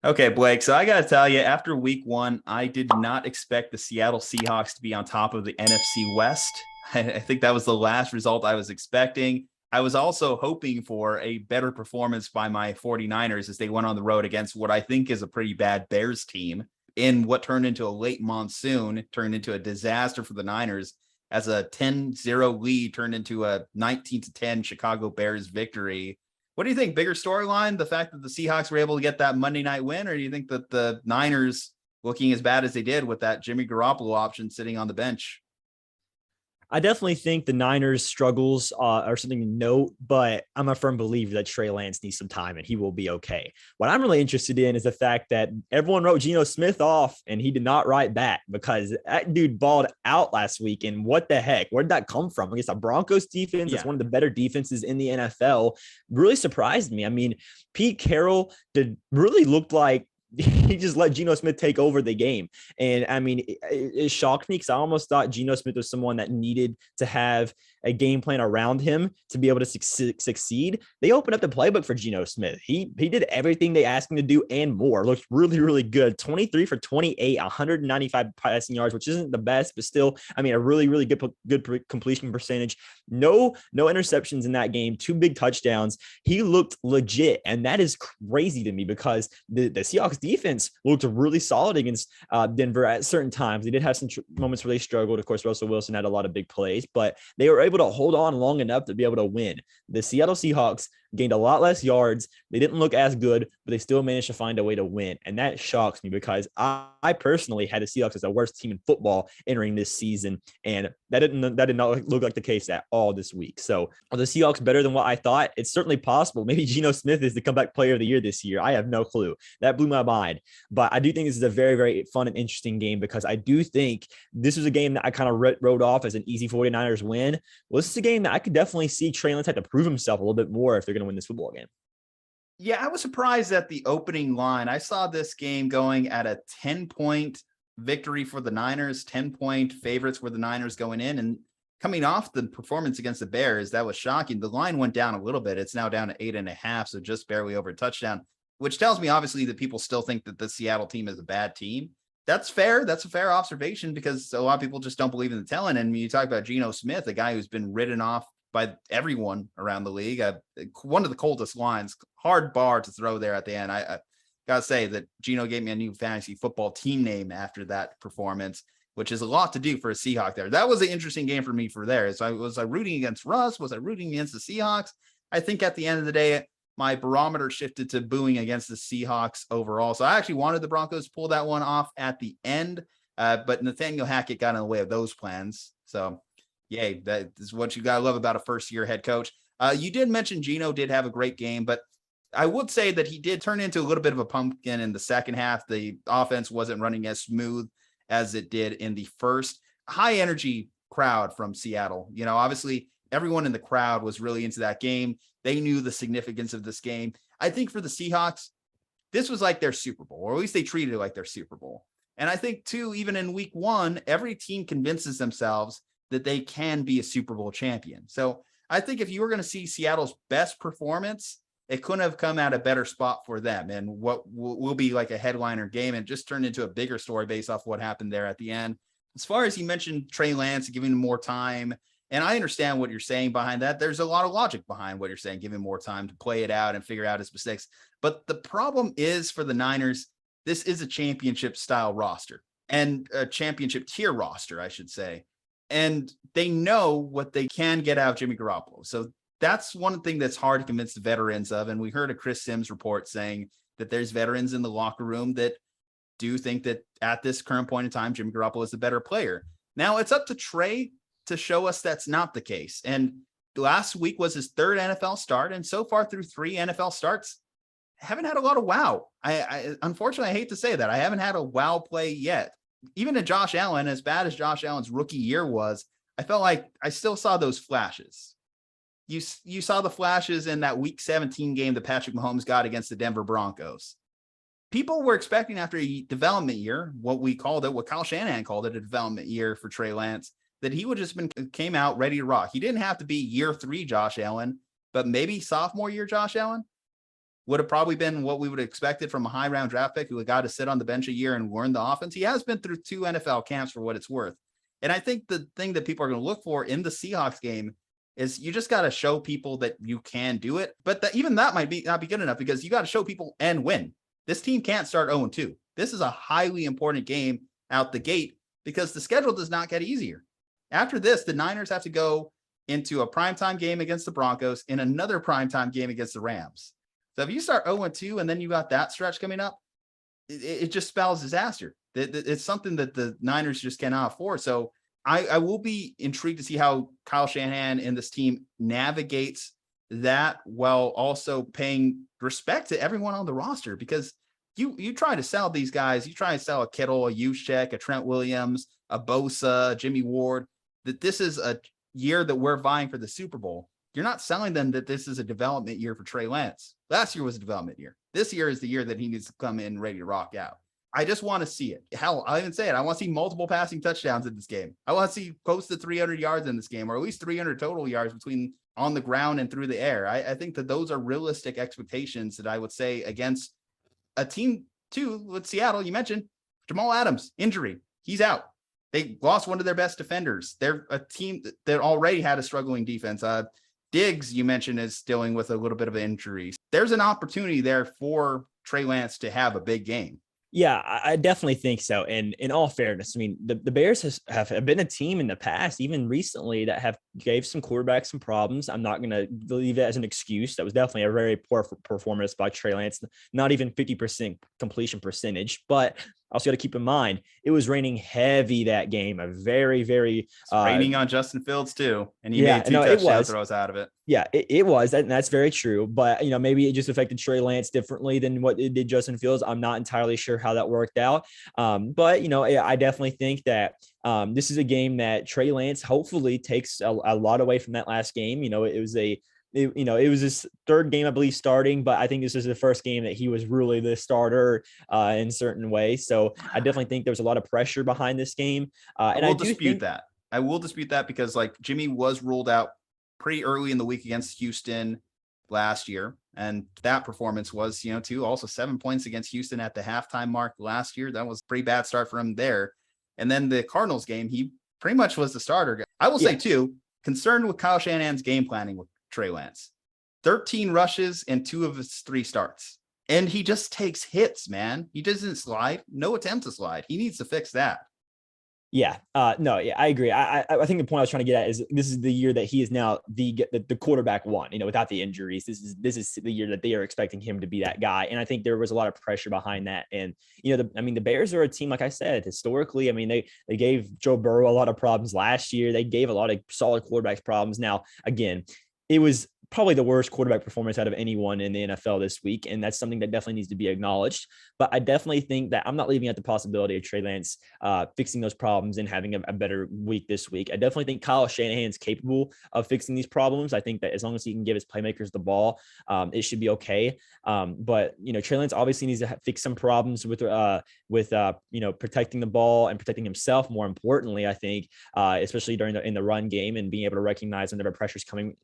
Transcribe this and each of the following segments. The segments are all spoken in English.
Okay, Blake. So I got to tell you, after week one, I did not expect the Seattle Seahawks to be on top of the NFC West. I think that was the last result I was expecting. I was also hoping for a better performance by my 49ers as they went on the road against what I think is a pretty bad Bears team in what turned into a late monsoon, turned into a disaster for the Niners as a 10-0 lead turned into a 19-10 Chicago Bears victory. What do you think? Bigger storyline, the fact that the Seahawks were able to get that Monday night win, or do you think that the Niners looking as bad as they did with that Jimmy Garoppolo option sitting on the bench? I definitely think the Niners' struggles are something to note, but I'm a firm believer that Trey Lance needs some time and he will be okay. What I'm really interested in is the fact that everyone wrote Geno Smith off and he did not write back because that dude balled out last week. And what the heck? Where did that come from? Against a Broncos defense that's Yeah. one of the better defenses in the NFL. Really surprised me. I mean, Pete Carroll did really looked like he just let Geno Smith take over the game. And I mean, it shocked me because I almost thought Geno Smith was someone that needed to have a game plan around him to be able to succeed. They opened up the playbook for Geno Smith. He did everything they asked him to do and more. Looked really, really good. 23 for 28, 195 passing yards, which isn't the best, but still, I mean, a really, really good completion percentage. No interceptions in that game. 2 big touchdowns. He looked legit. And that is crazy to me because the Seahawks defense looked really solid against Denver at certain times. They did have some moments where they struggled. Of course, Russell Wilson had a lot of big plays, but they were able to hold on long enough to be able to win. The Seattle Seahawks gained a lot less yards. They didn't look as good, but they still managed to find a way to win. And that shocks me because I personally had the Seahawks as the worst team in football entering this season. And that did not look like the case at all this week. So are the Seahawks better than what I thought? It's certainly possible. Maybe Geno Smith is the comeback player of the year this year. I have no clue. That blew my mind. But I do think this is a very, very fun and interesting game because I do think this was a game that I kind of wrote off as an easy 49ers win. Well, this is a game that I could definitely see Trey Lance have to prove himself a little bit more if they're going to win this football game. Yeah, I was surprised at the opening line. I saw this game going at a 10-point victory for the Niners, 10-point favorites for the Niners going in. And coming off the performance against the Bears, that was shocking. The line went down a little bit. It's now down to 8.5, so just barely over a touchdown, which tells me obviously that people still think that the Seattle team is a bad team. That's fair. That's a fair observation because a lot of people just don't believe in the talent. And when you talk about Geno Smith, a guy who's been written off by everyone around the league, one of the coldest lines, hard bar to throw there at the end. I got to say that Geno gave me a new fantasy football team name after that performance, which is a lot to do for a Seahawk there. That was an interesting game for me for there. So was I rooting against Russ? Was I rooting against the Seahawks? I think at the end of the day, my barometer shifted to booing against the Seahawks overall. So I actually wanted the Broncos to pull that one off at the end, but Nathaniel Hackett got in the way of those plans. So yay, that is what you got to love about a first-year head coach. You did mention Geno did have a great game, but I would say that he did turn into a little bit of a pumpkin in the second half. The offense wasn't running as smooth as it did in the first. High energy crowd from Seattle. You know, obviously everyone in the crowd was really into that game. They knew the significance of this game. I think for the Seahawks, this was like their Super Bowl, or at least they treated it like their Super Bowl. And I think too, even in week one, every team convinces themselves that they can be a Super Bowl champion. So I think if you were going to see Seattle's best performance, it couldn't have come at a better spot for them. And what will be like a headliner game and just turned into a bigger story based off what happened there at the end. As far as you mentioned Trey Lance, giving him more time, and I understand what you're saying behind that. There's a lot of logic behind what you're saying, giving more time to play it out and figure out his mistakes. But the problem is for the Niners, this is a championship style roster and a championship tier roster, I should say. And they know what they can get out of Jimmy Garoppolo. So that's one thing that's hard to convince the veterans of. And we heard a Chris Sims report saying that there's veterans in the locker room that do think that at this current point in time, Jimmy Garoppolo is the better player. Now it's up to Trey to show us that's not the case. And last week was his third NFL start. And so far through 3 NFL starts, haven't had a lot of wow. I unfortunately, I hate to say that. I haven't had a wow play yet. Even to Josh Allen, as bad as Josh Allen's rookie year was, I felt like I still saw those flashes. You saw the flashes in that week 17 game that Patrick Mahomes got against the Denver Broncos. People were expecting after a development year, what Kyle Shanahan called it, a development year for Trey Lance, that he would just came out ready to rock. He didn't have to be year 3 Josh Allen, but maybe sophomore year Josh Allen. would have probably been what we would have expected from a high round draft pick who got to sit on the bench a year and learn the offense. He has been through 2 NFL camps for what it's worth. And I think the thing that people are going to look for in the Seahawks game is you just got to show people that you can do it. But even that might not be good enough, because you got to show people and win. This team can't start 0-2. This is a highly important game out the gate, because the schedule does not get easier. After this, the Niners have to go into a primetime game against the Broncos and another primetime game against the Rams. So if you start 0-2 and then you got that stretch coming up, it just spells disaster. It's something that the Niners just cannot afford. So I will be intrigued to see how Kyle Shanahan and this team navigates that while also paying respect to everyone on the roster, because you try to sell these guys, you try to sell a Kittle, a Juszczyk, a Trent Williams, a Bosa, a Jimmy Ward, that this is a year that we're vying for the Super Bowl. You're not selling them that this is a development year for Trey Lance. Last year was a development year. This year is the year that he needs to come in ready to rock out. I just want to see it. Hell, I'll even say it. I want to see multiple passing touchdowns in this game. I want to see close to 300 yards in this game, or at least 300 total yards between on the ground and through the air. I think that those are realistic expectations that I would say against a team too with Seattle. You mentioned Jamal Adams injury. He's out. They lost one of their best defenders. They're a team that already had a struggling defense. Diggs, you mentioned, is dealing with a little bit of injuries. There's an opportunity there for Trey Lance to have a big game. Yeah, I definitely think so. And in all fairness, I mean, the Bears have been a team in the past, even recently, that have gave some quarterbacks some problems. I'm not going to leave it as an excuse. That was definitely a very poor performance by Trey Lance, not even 50% completion percentage. But also got to keep in mind, it was raining heavy that game. A very, very raining on Justin Fields too, and he made 2 touchdown throws out of it. Yeah, it was, and that's very true. But maybe it just affected Trey Lance differently than what it did Justin Fields. I'm not entirely sure how that worked out. But I definitely think that this is a game that Trey Lance hopefully takes a lot away from that last game. It was his 3rd game, I believe, starting, but I think this is the first game that he was really the starter in certain ways. So I definitely think there was a lot of pressure behind this game. And I will dispute that. I will dispute that because Jimmy was ruled out pretty early in the week against Houston last year. And that performance was, too, also 7 points against Houston at the halftime mark last year. That was a pretty bad start for him there. And then the Cardinals game, he pretty much was the starter. I will say, too, concerned with Kyle Shanahan's game planning with Trey Lance. 13 rushes and 2 of his 3 starts. And he just takes hits, man. He doesn't slide. No attempt to slide. He needs to fix that. Yeah. No, yeah, I agree. I think the point I was trying to get at is this is the year that he is now the quarterback one, without the injuries. This is the year that they are expecting him to be that guy. And I think there was a lot of pressure behind that. And, the Bears are a team, like I said, historically, they gave Joe Burrow a lot of problems last year. They gave a lot of solid quarterbacks problems. Now, again, it was probably the worst quarterback performance out of anyone in the NFL this week. And that's something that definitely needs to be acknowledged. But I definitely think that I'm not leaving out the possibility of Trey Lance fixing those problems and having a better week this week. I definitely think Kyle Shanahan's capable of fixing these problems. I think that as long as he can give his playmakers the ball, it should be okay. But Trey Lance obviously needs to fix some problems with protecting the ball and protecting himself. More importantly, I think, especially in the run game and being able to recognize whenever pressure's coming,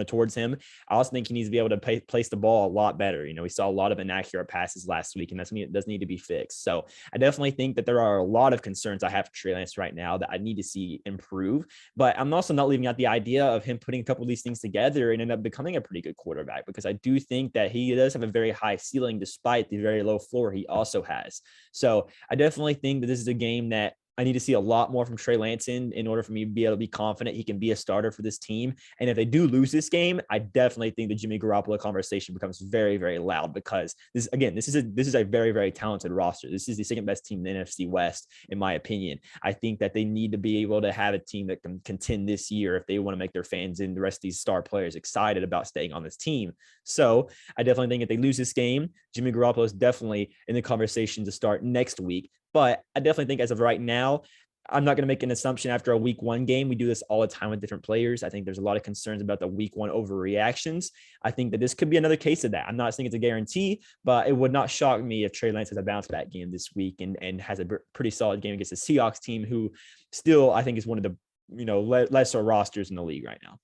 towards him. I also think he needs to be able to place the ball a lot better. We saw a lot of inaccurate passes last week, and that does need to be fixed. So I definitely think that there are a lot of concerns I have for Trey Lance right now that I need to see improve. But I'm also not leaving out the idea of him putting a couple of these things together and end up becoming a pretty good quarterback, because I do think that he does have a very high ceiling despite the very low floor he also has. So I definitely think that this is a game that I need to see a lot more from Trey Lance in order for me to be able to be confident he can be a starter for this team. And if they do lose this game, I definitely think the Jimmy Garoppolo conversation becomes very, very loud, because this is a very, very talented roster. This is the second best team in the NFC West, in my opinion. I think that they need to be able to have a team that can contend this year if they want to make their fans and the rest of these star players excited about staying on this team. So I definitely think if they lose this game, Jimmy Garoppolo is definitely in the conversation to start next week. But I definitely think as of right now, I'm not going to make an assumption after a week 1 game. We do this all the time with different players. I think there's a lot of concerns about the week 1 overreactions. I think that this could be another case of that. I'm not saying it's a guarantee, but it would not shock me if Trey Lance has a bounce back game this week and has a pretty solid game against the Seahawks team, who still I think is one of the lesser rosters in the league right now.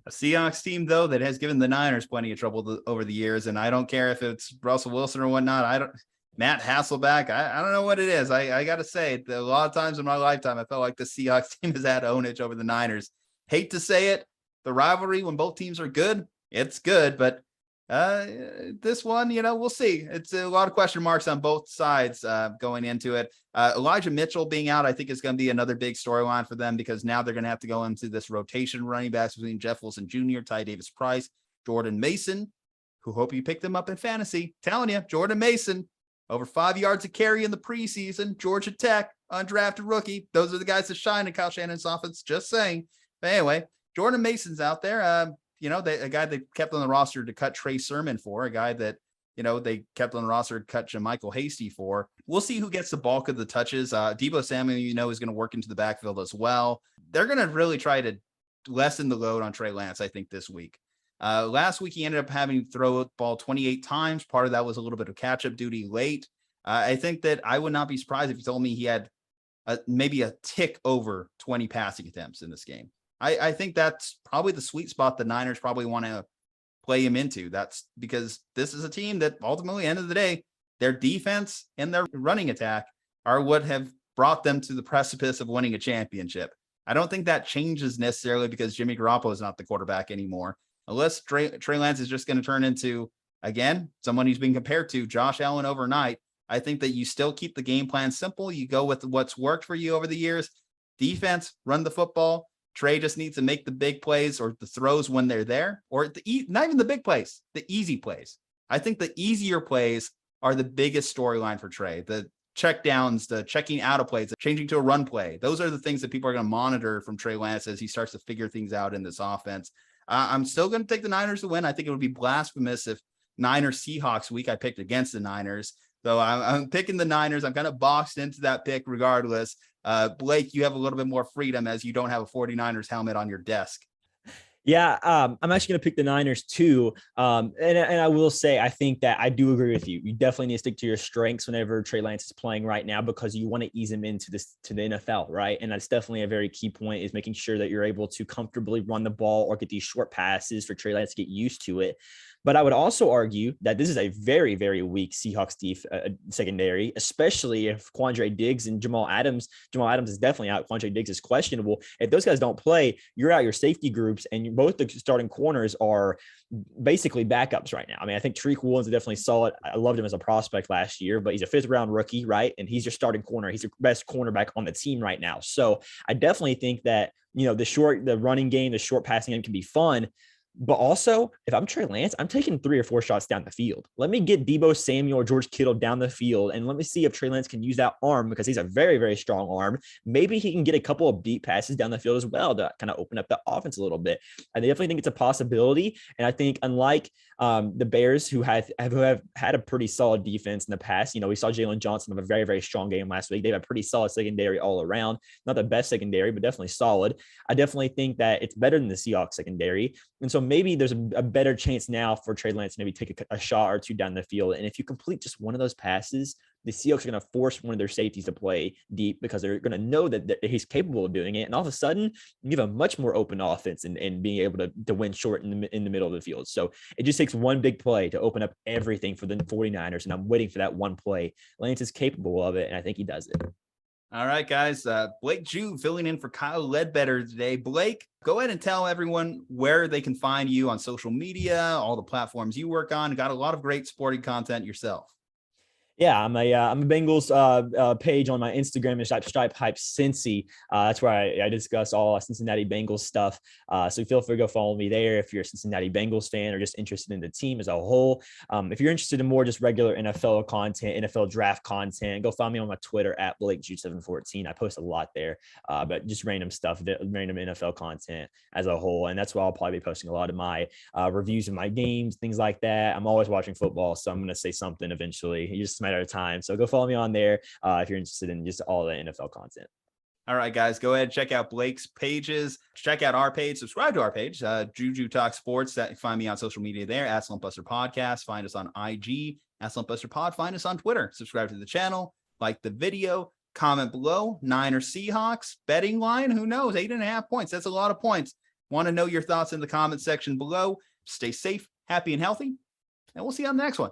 A Seahawks team, though, that has given the Niners plenty of trouble over the years, and I don't care if it's Russell Wilson or whatnot. Matt Hasselbeck, I don't know what it is. I got to say, a lot of times in my lifetime, I felt like the Seahawks team has had ownage over the Niners. Hate to say it, the rivalry when both teams are good, it's good, but this one, we'll see. It's a lot of question marks on both sides going into it. Elijah Mitchell being out, I think, is going to be another big storyline for them, because now they're going to have to go into this rotation running backs between Jeff Wilson Jr., Ty Davis Price, Jordan Mason, who hope you picked them up in fantasy. Telling you, Jordan Mason, over 5 yards of carry in the preseason, Georgia Tech, undrafted rookie. Those are the guys that shine in Kyle Shannon's offense, just saying. But anyway, Jordan Mason's out there. A guy they kept on the roster to cut Trey Sermon for, a guy that, they kept on the roster to cut Jermichael Hasty for. We'll see who gets the bulk of the touches. Deebo Samuel, is going to work into the backfield as well. They're going to really try to lessen the load on Trey Lance, I think, this week. Last week, he ended up having to throw the ball 28 times. Part of that was a little bit of catch-up duty late. I think that I would not be surprised if you told me he had maybe a tick over 20 passing attempts in this game. I think that's probably the sweet spot the Niners probably want to play him into. That's because this is a team that ultimately, end of the day, their defense and their running attack are what have brought them to the precipice of winning a championship. I don't think that changes necessarily because Jimmy Garoppolo is not the quarterback anymore. Unless Trey Lance is just going to turn into, again, someone who's been compared to Josh Allen overnight. I think that you still keep the game plan simple. You go with what's worked for you over the years. Defense, run the football. Trey just needs to make the big plays or the throws when they're there, or not even the big plays, the easy plays. I think the easier plays are the biggest storyline for Trey. The check downs, the checking out of plays, the changing to a run play. Those are the things that people are going to monitor from Trey Lance as he starts to figure things out in this offense. I'm still going to take the Niners to win. I think it would be blasphemous if Niners Seahawks week I picked against the Niners. So I'm picking the Niners. I'm kind of boxed into that pick regardless. Blake, you have a little bit more freedom as you don't have a 49ers helmet on your desk. Yeah, I'm actually going to pick the Niners too. And I will say, I think that I do agree with you. You definitely need to stick to your strengths whenever Trey Lance is playing right now, because you want to ease him into the NFL, right? And that's definitely a very key point, is making sure that you're able to comfortably run the ball or get these short passes for Trey Lance to get used to it. But I would also argue that this is a very, very weak Seahawks secondary, especially if Quandre Diggs and Jamal Adams is definitely out. Quandre Diggs is questionable. If those guys don't play, you're out your safety groups, and both the starting corners are basically backups right now. I mean, I think Tariq Woolen's definitely solid. I loved him as a prospect last year, but he's a 5th round rookie, right? And he's your starting corner. He's the best cornerback on the team right now. So I definitely think that, the running game, the short passing game can be fun. But also, if I'm Trey Lance, I'm taking 3 or 4 shots down the field. Let me get Deebo Samuel or George Kittle down the field, and let me see if Trey Lance can use that arm, because he's a very, very strong arm. Maybe he can get a couple of deep passes down the field as well to kind of open up the offense a little bit. I definitely think it's a possibility. And I think, unlike the Bears, who have had a pretty solid defense in the past, we saw Jalen Johnson have a very, very strong game last week. They have a pretty solid secondary all around. Not the best secondary, but definitely solid. I definitely think that it's better than the Seahawks secondary. And so maybe there's a better chance now for Trey Lance to maybe take a shot or two down the field. And if you complete just one of those passes, the Seahawks are going to force one of their safeties to play deep, because they're going to know that he's capable of doing it. And all of a sudden, you have a much more open offense and being able to win short in the middle of the field. So it just takes one big play to open up everything for the 49ers. And I'm waiting for that one play. Lance is capable of it, and I think he does it. All right, guys. Blake Jude filling in for Kyle Ledbetter today. Blake, go ahead and tell everyone where they can find you on social media, all the platforms you work on. Got a lot of great sporting content yourself. Yeah, I'm a Bengals page on my Instagram is Stripe Hype Cincy. That's where I discuss all Cincinnati Bengals stuff. So feel free to go follow me there if you're a Cincinnati Bengals fan or just interested in the team as a whole. If you're interested in more just regular NFL content, NFL draft content, go find me on my Twitter at Blake Jude 714. I post a lot there, but just random stuff, random NFL content as a whole. And that's why I'll probably be posting a lot of my reviews of my games, things like that. I'm always watching football, so I'm going to say something eventually. You just matter of time. So go follow me on there if you're interested in just all the NFL content. All right, guys, go ahead and check out Blake's pages. Check out our page. Subscribe to our page, Juju Talk Sports. Find me on social media there, at Slumpbuster Podcast. Find us on IG, at Slumpbuster Pod. Find us on Twitter. Subscribe to the channel. Like the video. Comment below. Niners Seahawks. Betting line, who knows? 8.5 points. That's a lot of points. Want to know your thoughts in the comment section below. Stay safe, happy, and healthy, and we'll see you on the next one.